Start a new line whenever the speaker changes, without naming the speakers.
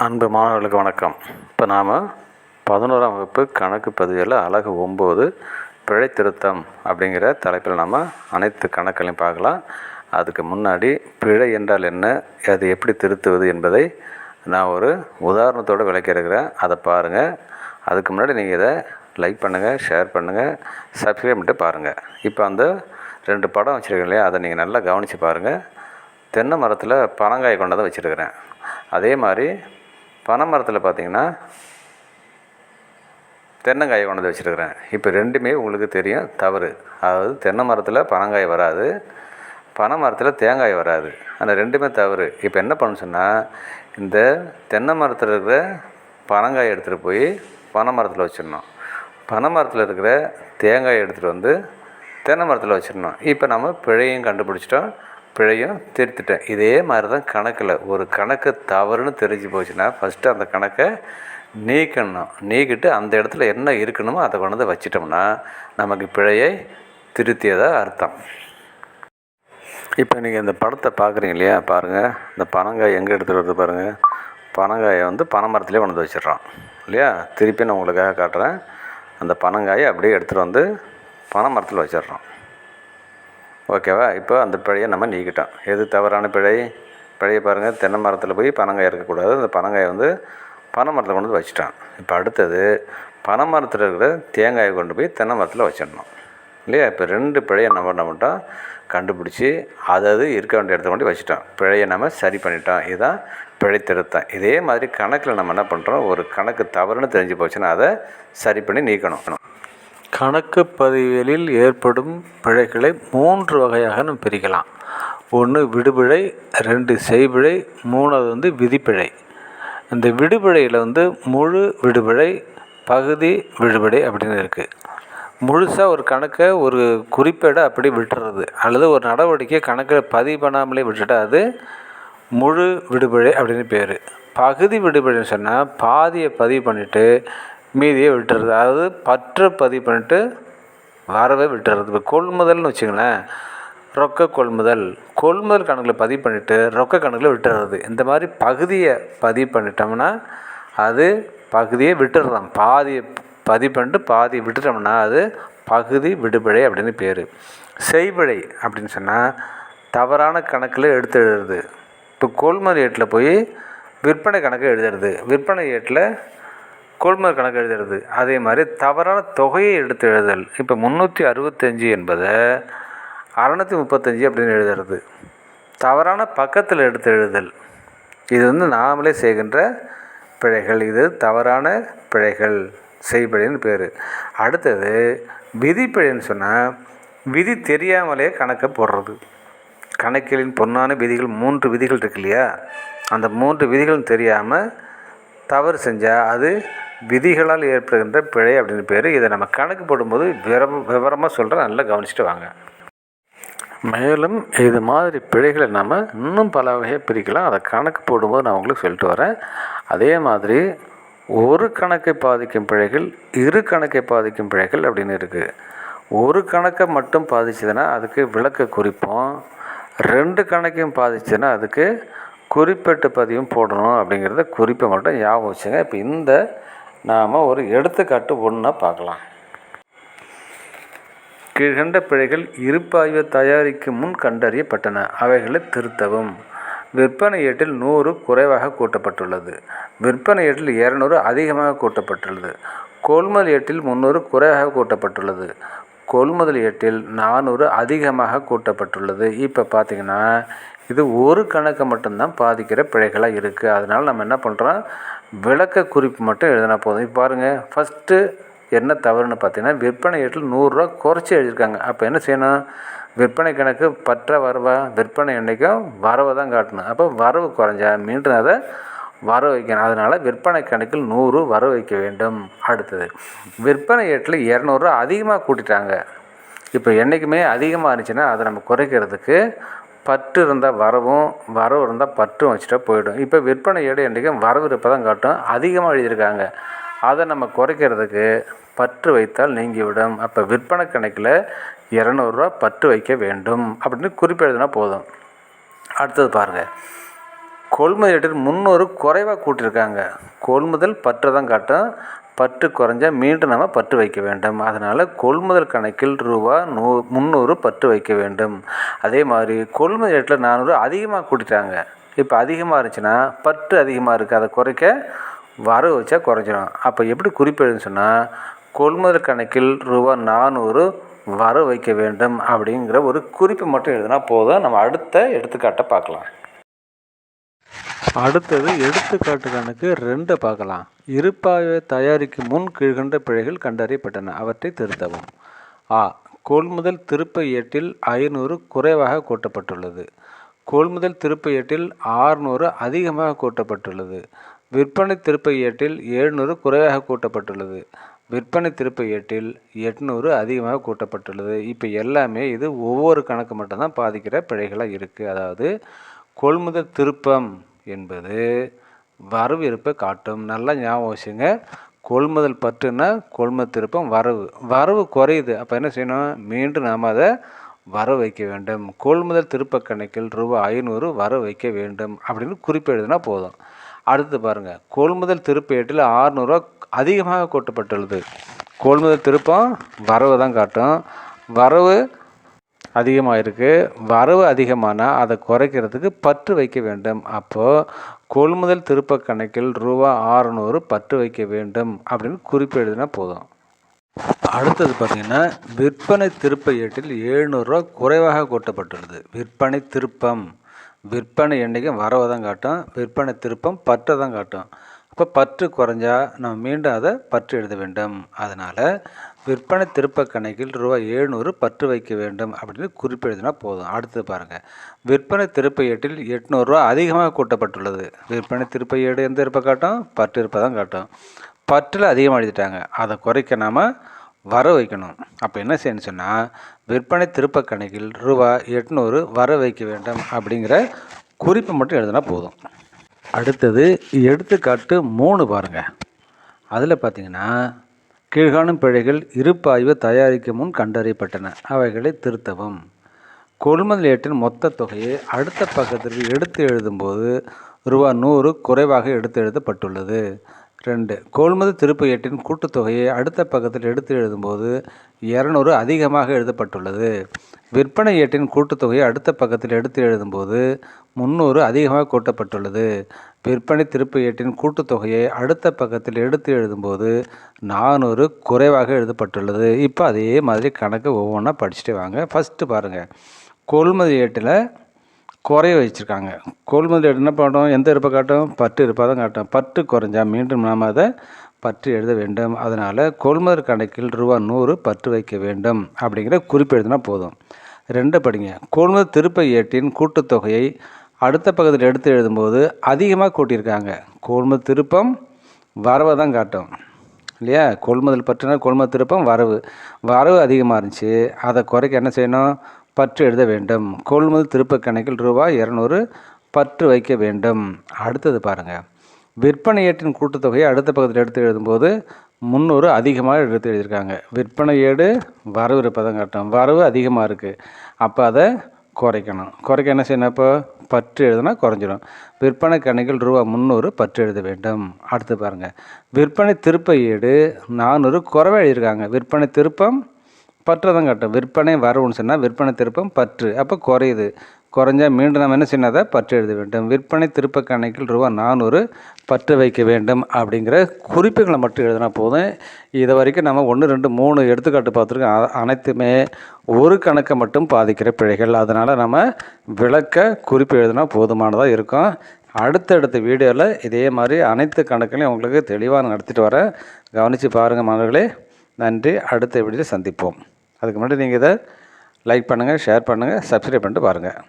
அன்பு மாணவர்களுக்கு வணக்கம். இப்போ நாம் 11ஆம் வகுப்பு கணக்கு பதிவில் அலகு 9 பிழை திருத்தம் அப்படிங்கிற தலைப்பில் நாம் அனைத்து கணக்குகளையும் பார்க்கலாம். அதுக்கு முன்னாடி பிழை என்றால் என்ன, அது எப்படி திருத்துவது என்பதை நான் ஒரு உதாரணத்தோடு விளக்கியிருக்கிறேன். அதை பாருங்கள். அதுக்கு முன்னாடி நீங்கள் இதை லைக் பண்ணுங்கள், ஷேர் பண்ணுங்கள், சப்ஸ்கிரைப் பண்ணிட்டு பாருங்கள். இப்போ அந்த 2 படம் வச்சுருக்கேன் இல்லையா, அதை நீங்கள் நல்லா கவனித்து பாருங்கள். தென்னை மரத்தில் பனங்காய் கொண்டதை வச்சுருக்கிறேன். அதே மாதிரி பனை மரத்தில் பார்த்திங்கன்னா தென்னங்காயை கொண்டு வந்து வச்சுருக்கிறேன். இப்போ ரெண்டுமே உங்களுக்கு தெரியும் தவறு. அதாவது தென்னை மரத்தில் பனங்காய் வராது, பனை மரத்தில் தேங்காய் வராது. ஆனால் ரெண்டுமே தவறு. இப்போ என்ன பண்ணணும் சொன்னால், இந்த தென்னை மரத்தில் இருக்கிற பனங்காயை எடுத்துகிட்டு போய் பனை மரத்தில் வச்சிடணும். பனை மரத்தில் இருக்கிற தேங்காயை எடுத்துகிட்டு வந்து தென்னை மரத்தில் வச்சிடணும். இப்போ நம்ம பிழையும் கண்டுபிடிச்சிட்டோம், பிழையும் திருத்திட்டேன். இதே மாதிரி தான் கணக்கில் ஒரு கணக்கு தவறுன்னு தெரிஞ்சு போச்சுன்னா ஃபஸ்ட்டு அந்த கணக்கை நீக்கணும். நீக்கிட்டு அந்த இடத்துல என்ன இருக்கணுமோ அதை கொண்டு வந்து வச்சிட்டோம்னா நமக்கு பிழையை திருத்தியதாக அர்த்தம். இப்போ நீங்கள் இந்த படத்தை பார்க்குறீங்க இல்லையா, பாருங்கள். இந்த பனங்காய் எங்கே எடுத்துகிட்டு வருது பாருங்கள். பனங்காயை வந்து பனை மரத்துலேயே கொண்டு வந்து வச்சிடறோம் இல்லையா. திருப்பி நான் உங்களுக்காக காட்டுறேன். அந்த பனங்காயை அப்படியே எடுத்துகிட்டு வந்து பனை மரத்தில் வச்சிடறோம். ஓகேவா? இப்போ அந்த பிழையை நம்ம நீக்கிட்டோம். எது தவறான பிழை? பிழையை பாருங்கள். தென்னை மரத்தில் போய் பனங்காய் இருக்கக்கூடாது. அந்த பனங்காயை வந்து பனை மரத்தில் கொண்டு வந்து வச்சிட்டோம். இப்போ அடுத்தது பனை மரத்தில் இருக்கிற தேங்காயை கொண்டு போய் தென்னை மரத்தில் வச்சிடணும் இல்லையா. இப்போ 2 பிழையை நம்ம என்ன பண்ணிட்டோம், கண்டுபிடிச்சி அது இருக்க வேண்டிய இடத்த கொண்டு வச்சிட்டோம். பிழையை நம்ம சரி பண்ணிட்டோம். இதுதான் பிழை திருத்தம். இதே மாதிரி கணக்கில் நம்ம என்ன பண்ணுறோம், ஒரு கணக்கு தவறுன்னு தெரிஞ்சு போச்சுன்னா அதை சரி பண்ணி நீக்கணும். கணக்கு பதிவியலில் ஏற்படும் பிழைகளை 3 வகையாக நம்ம பிரிக்கலாம். 1 விடுபிழை, 2 செய்பிழை, 3வது வந்து விதிப்பிழை. இந்த விடுபிழையில் வந்து முழு விடுபிழை, பகுதி விடுபிழை அப்படின்னு இருக்குது. முழுசாக ஒரு கணக்கை ஒரு குறிப்பேடை அப்படி விட்டுறது, அல்லது ஒரு நடவடிக்கை கணக்கில் பதிவு பண்ணாமலே விட்டுட்டா அது முழு விடுபிழை அப்படின்னு பேர். பகுதி விடுபிழைன்னு சொன்னால் பாதியை பதிவு பண்ணிவிட்டு மீதியை விட்டுறது, அதாவது பற்று பதிவு பண்ணிட்டு வரவே விட்டுறது. இப்போ கொள்முதல்னு வச்சுங்களேன், ரொக்க கொள்முதல் கணக்கில் பதிவு பண்ணிவிட்டு ரொக்க கணக்கில் விட்டுறது. இந்த மாதிரி பகுதியை பதிவு பண்ணிட்டோம்னா அது பகுதியை விட்டுடுறோம். பாதியை பதிவு பண்ணிட்டு பாதியை விட்டுட்டோம்னா அது பகுதி விடுபிழை அப்படின்னு பேர். செய்பிழை அப்படின்னு சொன்னால் தவறான கணக்கில் எடுத்து எழுதுறது. இப்போ கொள்முதல் ஏட்டில் போய் விற்பனை கணக்கு எழுதுறது, விற்பனை ஏட்டில் கொள்முதல் கணக்கு எழுதுறது. அதே மாதிரி தவறான தொகையை எடுத்து எழுதல். இப்போ 365 என்பதை 635 அப்படின்னு எழுதுறது. தவறான பக்கத்தில் எடுத்து எழுதல். இது வந்து நாமளே செய்கின்ற பிழைகள். இது தவறான பிழைகள், செய்பிழைன்னு பேர். அடுத்தது விதிப்பிழைன்னு சொன்னால் விதி தெரியாமலே கணக்கை போடுறது. கணக்கியலின் பொன்னான விதிகள் 3 விதிகள் இருக்கு இல்லையா, அந்த 3 விதிகளும் தெரியாமல் தவறு செஞ்சால் அது விதிகளால் ஏற்படுகின்ற பிழை அப்படின்னு பேர். இதை நம்ம கணக்கு போடும்போது விவரமாக சொல்கிறேன், நல்லா கவனிச்சுட்டு வாங்க. மேலும் இது மாதிரி பிழைகளை நம்ம இன்னும் பல வகையாக பிரிக்கலாம். அதை கணக்கு போடும்போது நான் உங்களுக்கு சொல்லிட்டு வரேன். அதே மாதிரி ஒரு கணக்கை பாதிக்கும் பிழைகள், இரு கணக்கை பாதிக்கும் பிழைகள் அப்படின்னு இருக்குது. ஒரு கணக்கை மட்டும் பாதிச்சதுன்னா அதுக்கு விளக்க குறிப்போம், 2 கணக்கையும் பாதிச்சதுன்னா அதுக்கு குறிப்பிட்ட பதிவும் போடணும். அப்படிங்கிறத குறிப்பை மட்டும் ஞாபகம் வச்சுங்க. இப்போ இந்த நாம் ஒரு எடுத்துக்காட்டு ஒன்றா பார்க்கலாம். கீழ்கண்ட பிழைகள் இருப்பாய்வை தயாரிக்கும் முன் கண்டறியப்பட்டன, அவைகளை திருத்தவும். விற்பனை ஏட்டில் 100 குறைவாக கூட்டப்பட்டுள்ளது. விற்பனை ஏட்டில் 200 அதிகமாக கூட்டப்பட்டுள்ளது. கொள்முதல் ஏட்டில் 300 குறைவாக கூட்டப்பட்டுள்ளது. கொள்முதல் ஏட்டில் 400 அதிகமாக கூட்டப்பட்டுள்ளது. இப்போ பார்த்திங்கன்னா இது ஒரு கணக்கை மட்டும்தான் பாதிக்கிற பிழைகளாக இருக்குது. அதனால் நம்ம என்ன பண்ணுறோம், விளக்க குறிப்பு மட்டும் எழுதினா போதும். இப்போ பாருங்கள், ஃபஸ்ட்டு என்ன தவறுன்னு பார்த்தீங்கன்னா விற்பனை ஏட்டில் 100 ரூபா குறைச்சி எழுதியிருக்காங்க. அப்போ என்ன செய்யணும், விற்பனை கணக்கு பற்ற வரவா, விற்பனை என்றைக்கும் வரவை தான் காட்டணும். அப்போ வரவு குறைஞ்சா மீண்டும் அதை வர வைக்கணும். அதனால் விற்பனை கணக்கில் 100 வர வைக்க வேண்டும். அடுத்தது விற்பனை ஏட்டில் 200 அதிகமாக கூட்டிட்டாங்க. இப்போ என்றைக்குமே அதிகமாக இருந்துச்சுன்னா அதை நம்ம குறைக்கிறதுக்கு பற்று இருந்தால் வரவும், வரவு இருந்தால் பற்றும் வச்சுட்டா போயிடும். இப்போ விற்பனை ஏடு என்றைக்கும் வரவு இருப்பை தான் காட்டும். அதிகமாக எழுதியிருக்காங்க, அதை நம்ம குறைக்கிறதுக்கு பற்று வைத்தால் நீங்கிவிடும். அப்போ விற்பனை கணக்கில் 200 ரூபா பற்று வைக்க வேண்டும் அப்படின்னு குறிப்பு எழுதினா போதும். அடுத்தது பாருங்கள், கொள்முதல் ஏட்டில் 300 குறைவாக கூட்டியிருக்காங்க. கொள்முதல் பற்று தான் காட்டும். பற்று குறைஞ்சா மீண்டும் நம்ம பற்று வைக்க வேண்டும். அதனால் கொள்முதல் கணக்கில் ரூபா 300 பற்று வைக்க வேண்டும். அதே மாதிரி கொள்முதல் ஏட்டில் 400 அதிகமாக கூட்டிட்டாங்க. இப்போ அதிகமாக இருந்துச்சுன்னா பற்று அதிகமாக இருக்குது, அதை குறைக்க வரவு வச்சா குறைஞ்சிடும். அப்போ எப்படி குறிப்பு எழுதுன்னு சொன்னால், கொள்முதல் கணக்கில் ரூபா 400 வரவு வைக்க வேண்டும் அப்படிங்கிற ஒரு குறிப்பு மட்டும் எழுதுனா போதும். நம்ம அடுத்த எடுத்துக்காட்டை பார்க்கலாம். அடுத்தது எடுத்துக்காட்டு கணக்கு 2 பார்க்கலாம். இருப்பாய்வை தயாரிக்கும் முன் கீழ்கண்ட பிழைகள் கண்டறியப்பட்டன, அவற்றை திருத்தவும். ஆ. கொள்முதல் திருப்ப ஏட்டில் 500 குறைவாக கூட்டப்பட்டுள்ளது. கொள்முதல் திருப்ப ஏட்டில் 600 அதிகமாக கூட்டப்பட்டுள்ளது. விற்பனை திருப்ப ஏட்டில் 700 குறைவாக கூட்டப்பட்டுள்ளது. விற்பனை திருப்ப ஏட்டில் 800 அதிகமாக கூட்டப்பட்டுள்ளது. இப்போ எல்லாமே இது ஒவ்வொரு கணக்கு மட்டும்தான் பாதிக்கிற பிழைகளாக இருக்குது. அதாவது கொள்முதல் திருப்பம் என்பது வரவு இருப்பை காட்டும். நல்லா ஞாபகம் வச்சுங்க. கொள்முதல் பற்றுன்னா கொள்முதல் திருப்பம் வரவு. வரவு குறையுது, அப்போ என்ன செய்யணும்? மீண்டும் நாம் அதை வரவு வைக்க வேண்டும். கொள்முதல் திருப்ப கணக்கில் ரூபா 500 வரவு வைக்க வேண்டும் அப்படின்னு குறிப்பு எழுதுனா போதும். அடுத்து பாருங்கள், கொள்முதல் திருப்ப ஏட்டில் 600 அதிகமாக கூட்டப்பட்டுள்ளது. கொள்முதல் திருப்பம் வரவு தான் காட்டும். வரவு அதிகமாக இருக்குது. வரவு அதிகமானால் அதை குறைக்கிறதுக்கு பற்று வைக்க வேண்டும். அப்போது கொள்முதல் திருப்ப கணக்கில் ரூபா 600 பற்று வைக்க வேண்டும் அப்படின்னு குறிப்பு எழுதினா போதும். அடுத்தது பார்த்திங்கன்னா, விற்பனை திருப்ப ஏட்டில் 700 குறைவாக கூட்டப்பட்டுள்ளது. விற்பனை திருப்பம், விற்பனை எண்ணிக்கை வரவை தான் காட்டும். விற்பனை திருப்பம் பற்றை தான் காட்டும். அப்போ பற்று குறைஞ்சா நம்ம மீண்டும் அதை பற்று எழுத வேண்டும். அதனால் விற்பனை திருப்ப கணக்கில் ரூபா 700 பற்று வைக்க வேண்டும் அப்படின்னு குறிப்பு எழுதினா போதும். அடுத்து பாருங்கள், விற்பனை திருப்ப ஏட்டில் 800 அதிகமாக கூட்டப்பட்டுள்ளது. விற்பனை திருப்ப ஏடு எந்த இருப்பை காட்டும்? பற்று இருப்பை தான் காட்டும். பற்றில் அதிகமாக எழுதிட்டாங்க, அதை குறைக்க நாம் வர வைக்கணும். அப்போ என்ன செய்யணும்னு சொன்னால், விற்பனை திருப்ப கணக்கில் ரூபா 800 வர வைக்க வேண்டும் அப்படிங்கிற குறிப்பு மட்டும் எழுதினா போதும். அடுத்தது எடுத்துக்காட்டு 3 பாருங்கள். அதில் பார்த்திங்கன்னா, கீழ்காணும் பிழைகள் இருப்பாய்வு தயாரிக்கும் முன் கண்டறியப்பட்டன, அவைகளை திருத்தவும். கொள்முதல் ஏட்டின் மொத்த தொகையை அடுத்த பக்கத்திற்கு எடுத்து எழுதும்போது ரூபா 100 குறைவாக எடுத்து எழுதப்பட்டுள்ளது. 2. கொள்முதல் திருப்ப ஏட்டின் கூட்டுத்தொகையை அடுத்த பக்கத்தில் எடுத்து எழுதும்போது 200 அதிகமாக எழுதப்பட்டுள்ளது. விற்பனை ஏட்டின் கூட்டுத்தொகையை அடுத்த பக்கத்தில் எடுத்து எழுதும்போது 300 அதிகமாக கூட்டப்பட்டுள்ளது. விற்பனை திருப்ப ஏட்டின் கூட்டுத்தொகையை அடுத்த பக்கத்தில் எடுத்து எழுதும்போது 400 குறைவாக எழுதப்பட்டுள்ளது. இப்போ அதே மாதிரி கணக்கு ஒவ்வொன்றா படிச்சுட்டு வாங்க. ஃபஸ்ட்டு பாருங்கள், கொள்முதல் ஏட்டில் குறைய வச்சுருக்காங்க. கொள்முதல் என்ன பண்ணோம்? எந்த இருப்பை காட்டும்? பற்று இருப்பாக தான் காட்டும். பற்று குறைஞ்சா மீண்டும் நாம் அதை பற்று எழுத வேண்டும். அதனால் கொள்முதல் கணக்கில் ரூபா 100 பற்று வைக்க வேண்டும் அப்படிங்கிற குறிப்பு எழுதினா போதும். 2 படிங்க. கொள்முதல் திருப்ப ஏட்டின் கூட்டுத்தொகையை அடுத்த பக்கத்தில் எடுத்து எழுதும்போது அதிகமாக கூட்டியிருக்காங்க. கொள்முதல் திருப்பம் வரவை தான் காட்டும் இல்லையா? கொள்முதல் பற்றுனா கொள்முதல் திருப்பம் வரவு. வரவு அதிகமாக இருந்துச்சு, அதை குறைக்க என்ன செய்யணும்? பற்று எழுத வேண்டும். கொள்முதல் திருப்ப கணக்கில் ரூபாய் 200 பற்று வைக்க வேண்டும். அடுத்தது பாருங்கள், விற்பனை ஏட்டின் கூட்டுத்தொகையை அடுத்த பக்கத்தில் எடுத்து எழுதும்போது 300 அதிகமாக எடுத்து எழுதியிருக்காங்க. விற்பனை ஏடு வரவு இருப்பதான் காட்டும். வரவு அதிகமாக இருக்குது, அப்போ அதை குறைக்கணும். குறைக்க என்ன செய்யணும்? இப்போ பற்று எழுதுனா குறைஞ்சிடும். விற்பனை கணக்கில் ரூபா 300 பற்று எழுத வேண்டும். அடுத்து பாருங்கள், விற்பனை திருப்ப ஏடு 400 குறைவாக எழுதியிருக்காங்க. விற்பனை திருப்பம் பற்று தான் காட்டும். விற்பனை வரவுன்னு சொன்னால் விற்பனை திருப்பம் பற்று, அப்போ குறையுது. குறைஞ்சா மீண்டும் நம்ம என்ன செய்யணும்? பற்று எழுத வேண்டும். விற்பனை திருப்ப கணக்கில் ரூபா 400 பற்று வைக்க வேண்டும் அப்படிங்கிற குறிப்புகளை மட்டும் எழுதினா போதும். இது வரைக்கும் நம்ம 1, 2, 3 எடுத்துக்காட்டு பார்த்துருக்கோம். அனைத்துமே ஒரு கணக்கை மட்டும் பாதிக்கிற பிழைகள். அதனால் நம்ம விளக்க குறிப்பு எழுதினா போதுமானதாக இருக்கும். அடுத்தடுத்த வீடியோவில் இதே மாதிரி அனைத்து கணக்குகளையும் உங்களுக்கு தெளிவாக நடத்திட்டு வரேன். கவனித்து பாருங்கள் மாணவர்களே. நன்றி. அடுத்த வீடியோவில் சந்திப்போம். அதுக்கு முன்னாடி நீங்கள் இதை லைக் பண்ணுங்கள், ஷேர் பண்ணுங்கள், சப்ஸ்கிரைப் பண்ணிட்டு பாருங்கள்.